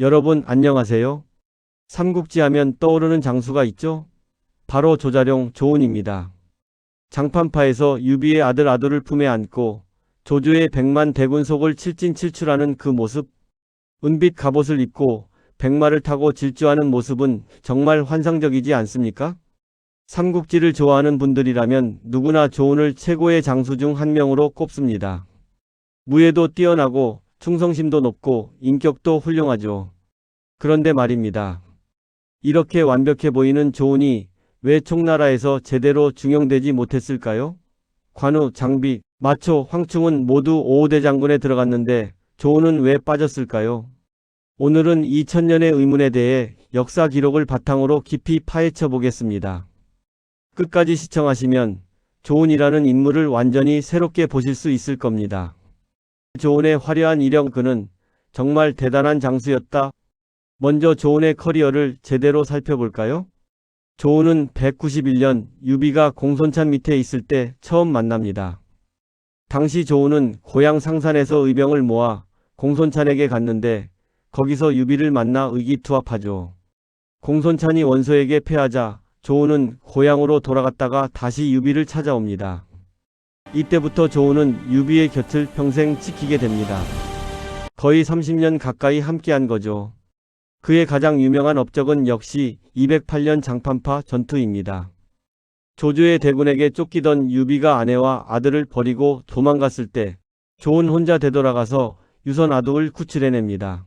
여러분 안녕하세요. 삼국지 하면 떠오르는 장수가 있죠? 바로 조자룡 조운입니다. 장판파에서 유비의 아들 아두를 품에 안고 조조의 100만 대군 속을 칠진칠출하는 그 모습, 은빛 갑옷을 입고 백마를 타고 질주하는 모습은 정말 환상적이지 않습니까? 삼국지를 좋아하는 분들이라면 누구나 조운을 최고의 장수 중 한 명으로 꼽습니다. 무예도 뛰어나고 충성심도 높고 인격도 훌륭하죠. 그런데 말입니다. 이렇게 완벽해 보이는 조운이 왜 총나라에서 제대로 중용되지 못했을까요? 관우, 장비, 마초, 황충은 모두 5대 장군에 들어갔는데 조운은 왜 빠졌을까요? 오늘은 2000년의 의문에 대해 역사 기록을 바탕으로 깊이 파헤쳐 보겠습니다. 끝까지 시청하시면 조운이라는 인물을 완전히 새롭게 보실 수 있을 겁니다. 조운의 화려한 이력, 그는 정말 대단한 장수였다. 먼저 조운의 커리어를 제대로 살펴볼까요? 조운은 191년 유비가 공손찬 밑에 있을 때 처음 만납니다. 당시 조운은 고향 상산에서 의병을 모아 공손찬에게 갔는데 거기서 유비를 만나 의기투합하죠. 공손찬이 원소에게 패하자 조운은 고향으로 돌아갔다가 다시 유비를 찾아옵니다. 이때부터 조운은 유비의 곁을 평생 지키게 됩니다. 거의 30년 가까이 함께한 거죠. 그의 가장 유명한 업적은 역시 208년 장판파 전투입니다. 조조의 대군에게 쫓기던 유비가 아내와 아들을 버리고 도망갔을 때 조운 혼자 되돌아가서 유선 아두를 구출해냅니다.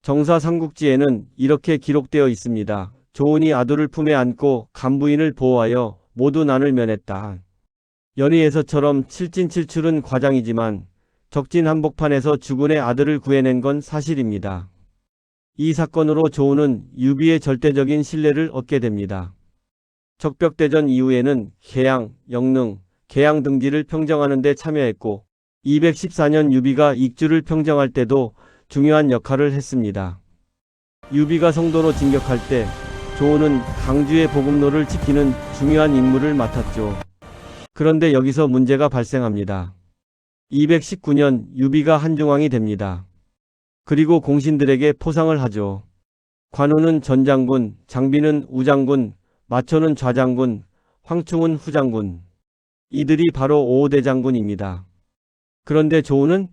정사 삼국지에는 이렇게 기록되어 있습니다. 조운이 아두를 품에 안고 간부인을 보호하여 모두 난을 면했다. 연희에서처럼 칠진칠출은 과장이지만 적진 한복판에서 주군의 아들을 구해낸 건 사실입니다. 이 사건으로 조운은 유비의 절대적인 신뢰를 얻게 됩니다. 적벽대전 이후에는 계양, 영릉, 계양 등지를 평정하는 데 참여했고 214년 유비가 익주를 평정할 때도 중요한 역할을 했습니다. 유비가 성도로 진격할 때 조운은 강주의 보급로를 지키는 중요한 임무를 맡았죠. 그런데 여기서 문제가 발생합니다. 219년 유비가 한중왕이 됩니다. 그리고 공신들에게 포상을 하죠. 관우는 전장군, 장비는 우장군, 마초는 좌장군, 황충은 후장군. 이들이 바로 5대 장군입니다. 그런데 조운은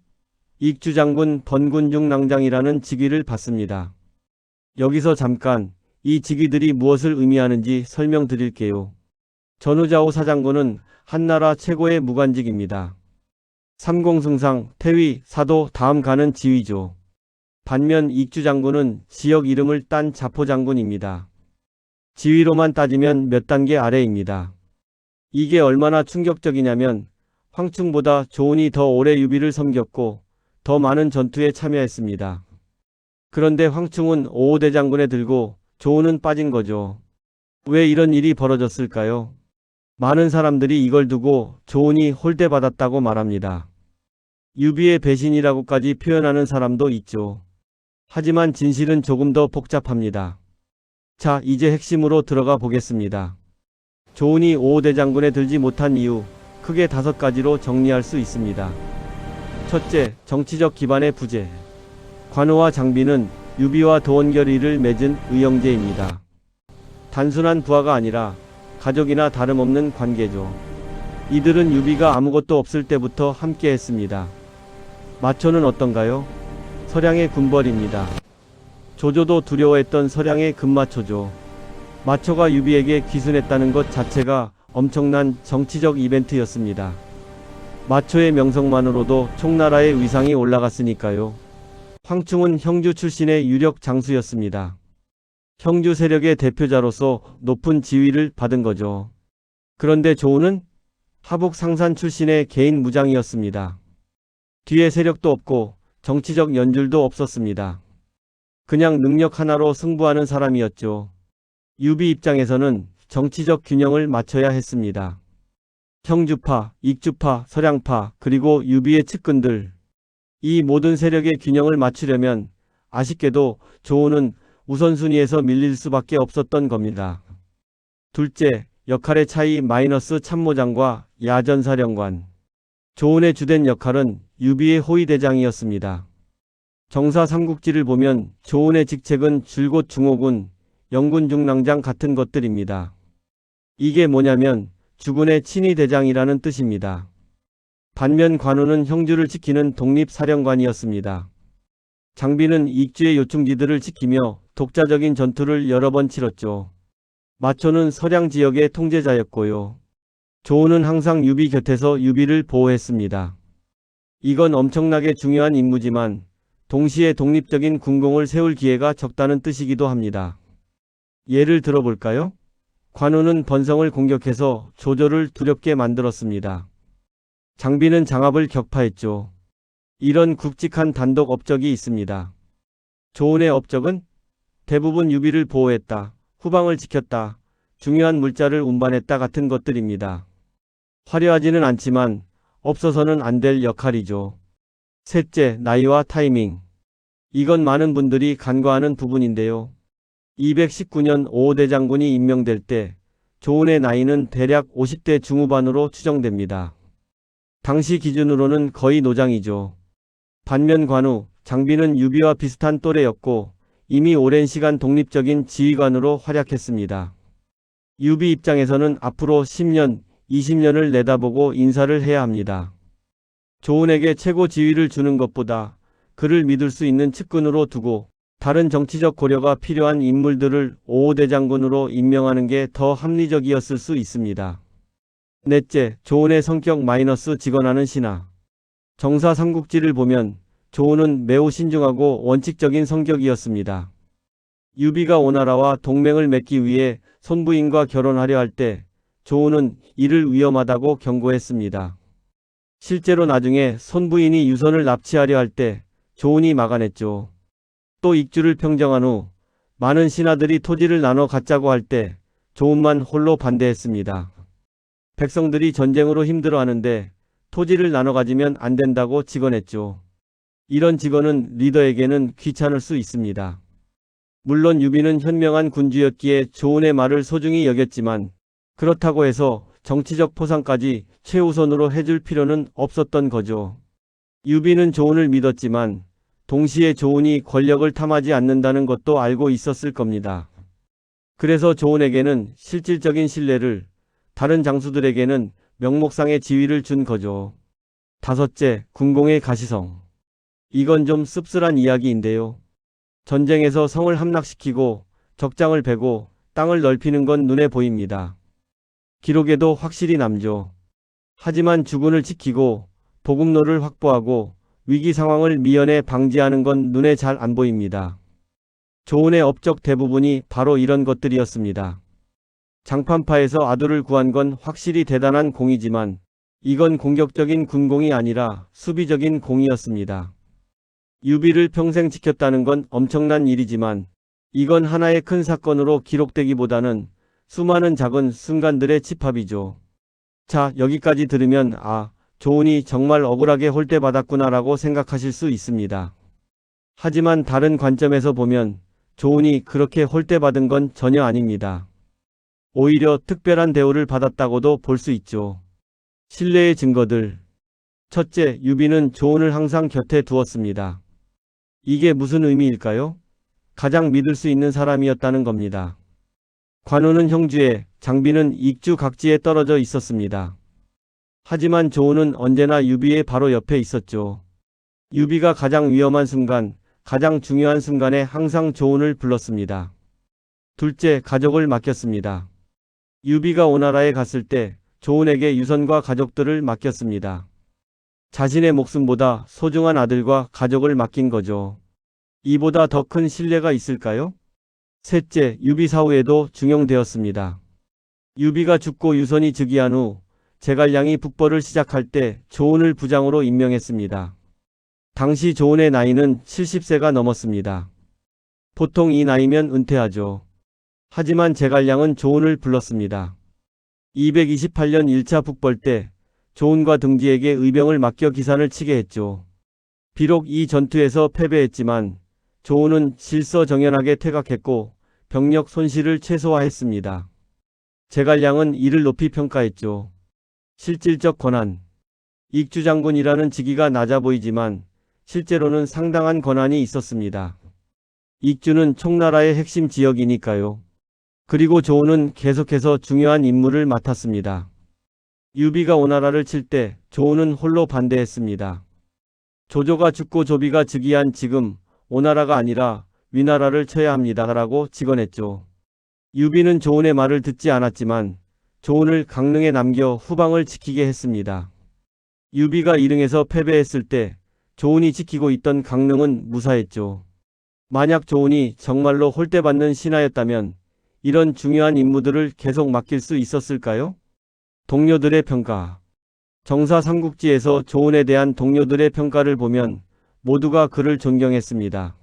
익주장군 번군중낭장이라는 직위를 받습니다. 여기서 잠깐 이 직위들이 무엇을 의미하는지 설명드릴게요. 전우좌우 사장군은 한나라 최고의 무관직입니다. 삼공승상, 태위, 사도 다음 가는 지위죠. 반면 익주장군은 지역 이름을 딴 자포장군입니다. 지위로만 따지면 몇 단계 아래입니다. 이게 얼마나 충격적이냐면 황충보다 조운이 더 오래 유비를 섬겼고 더 많은 전투에 참여했습니다. 그런데 황충은 5대 장군에 들고 조운은 빠진 거죠. 왜 이런 일이 벌어졌을까요? 많은 사람들이 이걸 두고 조운이 홀대받았다고 말합니다. 유비의 배신이라고까지 표현하는 사람도 있죠. 하지만 진실은 조금 더 복잡합니다. 자, 이제 핵심으로 들어가 보겠습니다. 조운이 5대 장군에 들지 못한 이유, 크게 5가지로 정리할 수 있습니다. 첫째, 정치적 기반의 부재. 관우와 장비는 유비와 도원결의를 맺은 의형제입니다. 단순한 부하가 아니라 가족이나 다름없는 관계죠. 이들은 유비가 아무것도 없을 때부터 함께 했습니다. 마초는 어떤가요? 서량의 군벌입니다. 조조도 두려워했던 서량의 금마초죠. 마초가 유비에게 귀순했다는 것 자체가 엄청난 정치적 이벤트였습니다. 마초의 명성만으로도 총나라의 위상이 올라갔으니까요. 황충은 형주 출신의 유력 장수였습니다. 형주 세력의 대표자로서 높은 지위를 받은 거죠. 그런데 조운은 하북 상산 출신의 개인 무장이었습니다. 뒤에 세력도 없고 정치적 연줄도 없었습니다. 그냥 능력 하나로 승부하는 사람이었죠. 유비 입장에서는 정치적 균형을 맞춰야 했습니다. 형주파, 익주파, 서량파, 그리고 유비의 측근들. 이 모든 세력의 균형을 맞추려면 아쉽게도 조운은 우선순위에서 밀릴 수밖에 없었던 겁니다. 둘째, 역할의 차이 마이너스 참모장과 야전사령관. 조운의 주된 역할은 유비의 호위대장이었습니다. 정사 삼국지를 보면 조은의 직책은 줄곧 중호군, 영군 중랑장 같은 것들입니다. 이게 뭐냐면 주군의 친위 대장이라는 뜻입니다. 반면 관우는 형주를 지키는 독립사령관이었습니다. 장비는 익주의 요충지들을 지키며 독자적인 전투를 여러 번 치렀죠. 마초는 서량 지역의 통제자였고요. 조은은 항상 유비 곁에서 유비를 보호했습니다. 이건 엄청나게 중요한 임무지만 동시에 독립적인 군공을 세울 기회가 적다는 뜻이기도 합니다. 예를 들어볼까요? 관우는 번성을 공격해서 조조를 두렵게 만들었습니다. 장비는 장압을 격파했죠. 이런 굵직한 단독 업적이 있습니다. 조은의 업적은 대부분 유비를 보호했다, 후방을 지켰다, 중요한 물자를 운반했다 같은 것들입니다. 화려하지는 않지만 없어서는 안 될 역할이죠. 셋째, 나이와 타이밍. 이건 많은 분들이 간과하는 부분인데요. 219년 5대 장군이 임명될 때 조은의 나이는 대략 50대 중후반으로 추정됩니다. 당시 기준으로는 거의 노장이죠. 반면 관우, 장비는 유비와 비슷한 또래였고 이미 오랜 시간 독립적인 지휘관으로 활약했습니다. 유비 입장에서는 앞으로 10년, 20년을 내다보고 인사를 해야 합니다. 조은에게 최고 지위를 주는 것보다 그를 믿을 수 있는 측근으로 두고 다른 정치적 고려가 필요한 인물들을 5대 장군으로 임명하는 게 더 합리적이었을 수 있습니다. 넷째, 조은의 성격 마이너스 직언하는 신하. 정사 삼국지를 보면 조은은 매우 신중하고 원칙적인 성격이었습니다. 유비가 오나라와 동맹을 맺기 위해 손부인과 결혼하려 할 때 조은은 이를 위험하다고 경고했습니다. 실제로 나중에 손부인이 유선을 납치하려 할 때 조은이 막아냈죠. 또 익주를 평정한 후 많은 신하들이 토지를 나눠 갖자고 할 때 조은만 홀로 반대했습니다. 백성들이 전쟁으로 힘들어하는데 토지를 나눠 가지면 안 된다고 직언했죠. 이런 직언은 리더에게는 귀찮을 수 있습니다. 물론 유비는 현명한 군주였기에 조은의 말을 소중히 여겼지만 그렇다고 해서 정치적 포상까지 최우선으로 해줄 필요는 없었던 거죠. 유비는 조은을 믿었지만 동시에 조은이 권력을 탐하지 않는다는 것도 알고 있었을 겁니다. 그래서 조은에게는 실질적인 신뢰를, 다른 장수들에게는 명목상의 지위를 준 거죠. 다섯째, 군공의 가시성. 이건 좀 씁쓸한 이야기인데요. 전쟁에서 성을 함락시키고 적장을 베고 땅을 넓히는 건 눈에 보입니다. 기록에도 확실히 남죠. 하지만 주군을 지키고 보급로를 확보하고 위기 상황을 미연에 방지하는 건 눈에 잘 안 보입니다. 조은의 업적 대부분이 바로 이런 것들이었습니다. 장판파에서 아두를 구한 건 확실히 대단한 공이지만 이건 공격적인 군공이 아니라 수비적인 공이었습니다. 유비를 평생 지켰다는 건 엄청난 일이지만 이건 하나의 큰 사건으로 기록되기보다는 수많은 작은 순간들의 집합이죠. 자, 여기까지 들으면 조은이 정말 억울하게 홀대받았구나라고 생각하실 수 있습니다. 하지만 다른 관점에서 보면 조은이 그렇게 홀대받은 건 전혀 아닙니다. 오히려 특별한 대우를 받았다고도 볼 수 있죠. 신뢰의 증거들. 첫째, 유비는 조은을 항상 곁에 두었습니다. 이게 무슨 의미일까요? 가장 믿을 수 있는 사람이었다는 겁니다. 관우는 형주에, 장비는 익주 각지에 떨어져 있었습니다. 하지만 조은은 언제나 유비의 바로 옆에 있었죠. 유비가 가장 위험한 순간, 가장 중요한 순간에 항상 조은을 불렀습니다. 둘째, 가족을 맡겼습니다. 유비가 오나라에 갔을 때 조은에게 유선과 가족들을 맡겼습니다. 자신의 목숨보다 소중한 아들과 가족을 맡긴 거죠. 이보다 더 큰 신뢰가 있을까요? 셋째, 유비 사후에도 중용되었습니다. 유비가 죽고 유선이 즉위한 후 제갈량이 북벌을 시작할 때 조은을 부장으로 임명했습니다. 당시 조은의 나이는 70세가 넘었습니다. 보통 이 나이면 은퇴하죠. 하지만 제갈량은 조은을 불렀습니다. 228년 1차 북벌 때 조은과 등지에게 의병을 맡겨 기산을 치게 했죠. 비록 이 전투에서 패배했지만 조은은 질서정연하게 퇴각했고 병력 손실을 최소화했습니다. 제갈량은 이를 높이 평가했죠. 실질적 권한. 익주장군이라는 직위가 낮아 보이지만 실제로는 상당한 권한이 있었습니다. 익주는 총나라의 핵심 지역이니까요. 그리고 조우는 계속해서 중요한 임무를 맡았습니다. 유비가 오나라를 칠 때 조우는 홀로 반대했습니다. 조조가 죽고 조비가 즉위한 지금 오나라가 아니라 위나라를 쳐야 합니다라고 직언했죠. 유비는 조운의 말을 듣지 않았지만 조운을 강릉에 남겨 후방을 지키게 했습니다. 유비가 이릉에서 패배했을 때 조운이 지키고 있던 강릉은 무사했죠. 만약 조운이 정말로 홀대받는 신하였다면 이런 중요한 임무들을 계속 맡길 수 있었을까요? 동료들의 평가. 정사 삼국지에서 조운에 대한 동료들의 평가를 보면 모두가 그를 존경했습니다.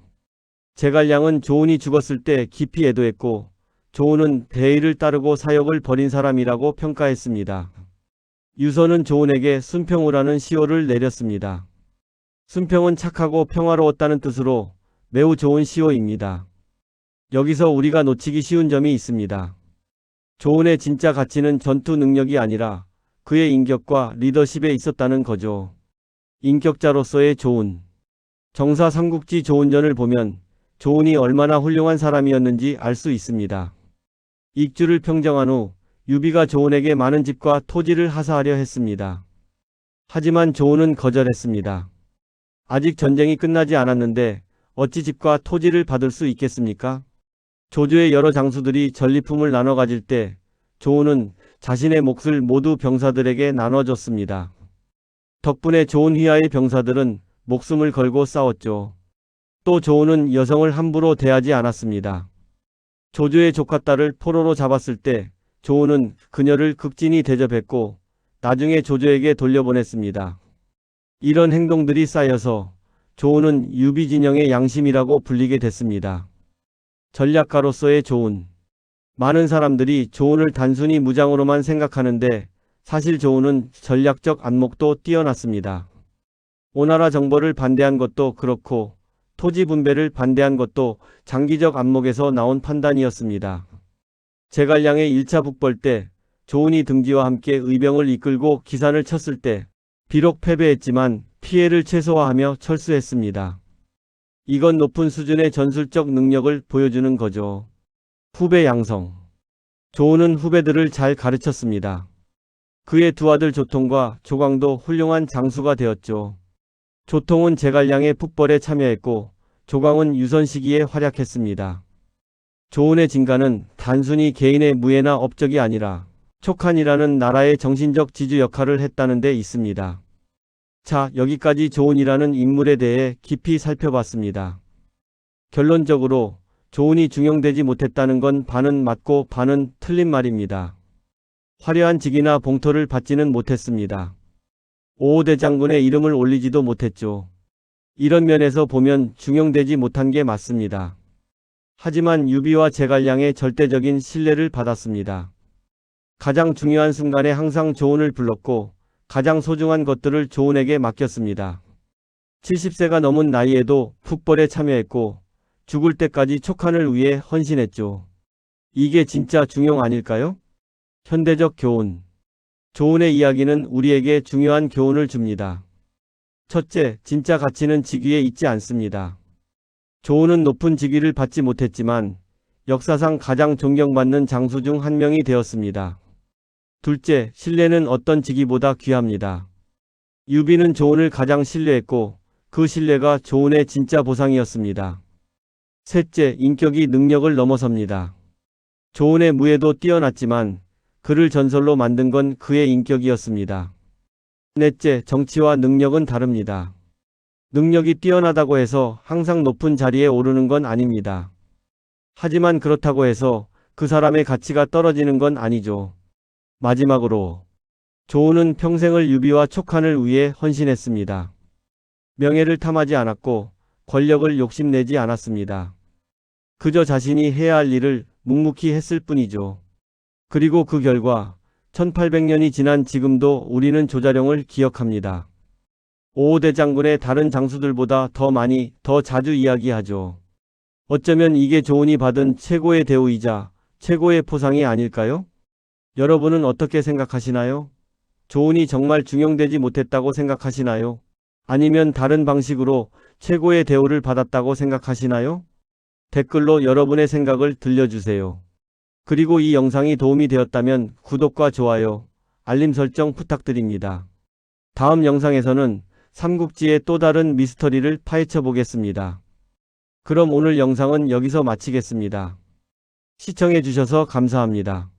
제갈량은 조운이 죽었을 때 깊이 애도했고 조운은 대의를 따르고 사역을 벌인 사람이라고 평가했습니다. 유서는 조운에게 순평우라는 시호를 내렸습니다. 순평은 착하고 평화로웠다는 뜻으로 매우 좋은 시호입니다. 여기서 우리가 놓치기 쉬운 점이 있습니다. 조운의 진짜 가치는 전투 능력이 아니라 그의 인격과 리더십에 있었다는 거죠. 인격자로서의 조운. 정사 삼국지 조운전을 보면 조운이 얼마나 훌륭한 사람이었는지 알 수 있습니다. 익주를 평정한 후 유비가 조운에게 많은 집과 토지를 하사하려 했습니다. 하지만 조운은 거절했습니다. 아직 전쟁이 끝나지 않았는데 어찌 집과 토지를 받을 수 있겠습니까? 조조의 여러 장수들이 전리품을 나눠 가질 때 조운은 자신의 몫을 모두 병사들에게 나눠줬습니다. 덕분에 조운 휘하의 병사들은 목숨을 걸고 싸웠죠. 또 조운은 여성을 함부로 대하지 않았습니다. 조조의 조카딸을 포로로 잡았을 때 조운은 그녀를 극진히 대접했고 나중에 조조에게 돌려보냈습니다. 이런 행동들이 쌓여서 조운은 유비 진영의 양심이라고 불리게 됐습니다. 전략가로서의 조운. 많은 사람들이 조운을 단순히 무장으로만 생각하는데 사실 조운은 전략적 안목도 뛰어났습니다. 오나라 정벌을 반대한 것도 그렇고 토지 분배를 반대한 것도 장기적 안목에서 나온 판단이었습니다. 제갈량의 1차 북벌 때 조운이 등지와 함께 의병을 이끌고 기산을 쳤을 때 비록 패배했지만 피해를 최소화하며 철수했습니다. 이건 높은 수준의 전술적 능력을 보여주는 거죠. 후배 양성. 조운은 후배들을 잘 가르쳤습니다. 그의 두 아들 조통과 조광도 훌륭한 장수가 되었죠. 조통은 제갈량의 북벌에 참여했고 조광은 유선 시기에 활약했습니다. 조운의 진가는 단순히 개인의 무예나 업적이 아니라 촉한이라는 나라의 정신적 지주 역할을 했다는 데 있습니다. 자, 여기까지 조운이라는 인물에 대해 깊이 살펴봤습니다. 결론적으로 조운이 중용되지 못했다는 건 반은 맞고 반은 틀린 말입니다. 화려한 직이나 봉토를 받지는 못했습니다. 오호대장군의 이름을 올리지도 못했죠. 이런 면에서 보면 중용되지 못한 게 맞습니다. 하지만 유비와 제갈량의 절대적인 신뢰를 받았습니다. 가장 중요한 순간에 항상 조운을 불렀고 가장 소중한 것들을 조운에게 맡겼습니다. 70세가 넘은 나이에도 북벌에 참여했고 죽을 때까지 촉한을 위해 헌신했죠. 이게 진짜 중용 아닐까요? 현대적 교훈. 조운의 이야기는 우리에게 중요한 교훈을 줍니다. 첫째, 진짜 가치는 직위에 있지 않습니다. 조운은 높은 직위를 받지 못했지만 역사상 가장 존경받는 장수 중 한 명이 되었습니다. 둘째, 신뢰는 어떤 직위보다 귀합니다. 유비는 조운을 가장 신뢰했고 그 신뢰가 조운의 진짜 보상이었습니다. 셋째, 인격이 능력을 넘어섭니다. 조운의 무예도 뛰어났지만 그를 전설로 만든 건 그의 인격이었습니다. 넷째, 정치와 능력은 다릅니다. 능력이 뛰어나다고 해서 항상 높은 자리에 오르는 건 아닙니다. 하지만 그렇다고 해서 그 사람의 가치가 떨어지는 건 아니죠. 마지막으로 조운은 평생을 유비와 촉한을 위해 헌신했습니다. 명예를 탐하지 않았고 권력을 욕심내지 않았습니다. 그저 자신이 해야 할 일을 묵묵히 했을 뿐이죠. 그리고 그 결과 1800년이 지난 지금도 우리는 조자룡을 기억합니다. 오호대장군의 다른 장수들보다 더 많이, 더 자주 이야기하죠. 어쩌면 이게 조운이 받은 최고의 대우이자 최고의 포상이 아닐까요? 여러분은 어떻게 생각하시나요? 조운이 정말 중용되지 못했다고 생각하시나요? 아니면 다른 방식으로 최고의 대우를 받았다고 생각하시나요? 댓글로 여러분의 생각을 들려주세요. 그리고 이 영상이 도움이 되었다면 구독과 좋아요, 알림 설정 부탁드립니다. 다음 영상에서는 삼국지의 또 다른 미스터리를 파헤쳐 보겠습니다. 그럼 오늘 영상은 여기서 마치겠습니다. 시청해 주셔서 감사합니다.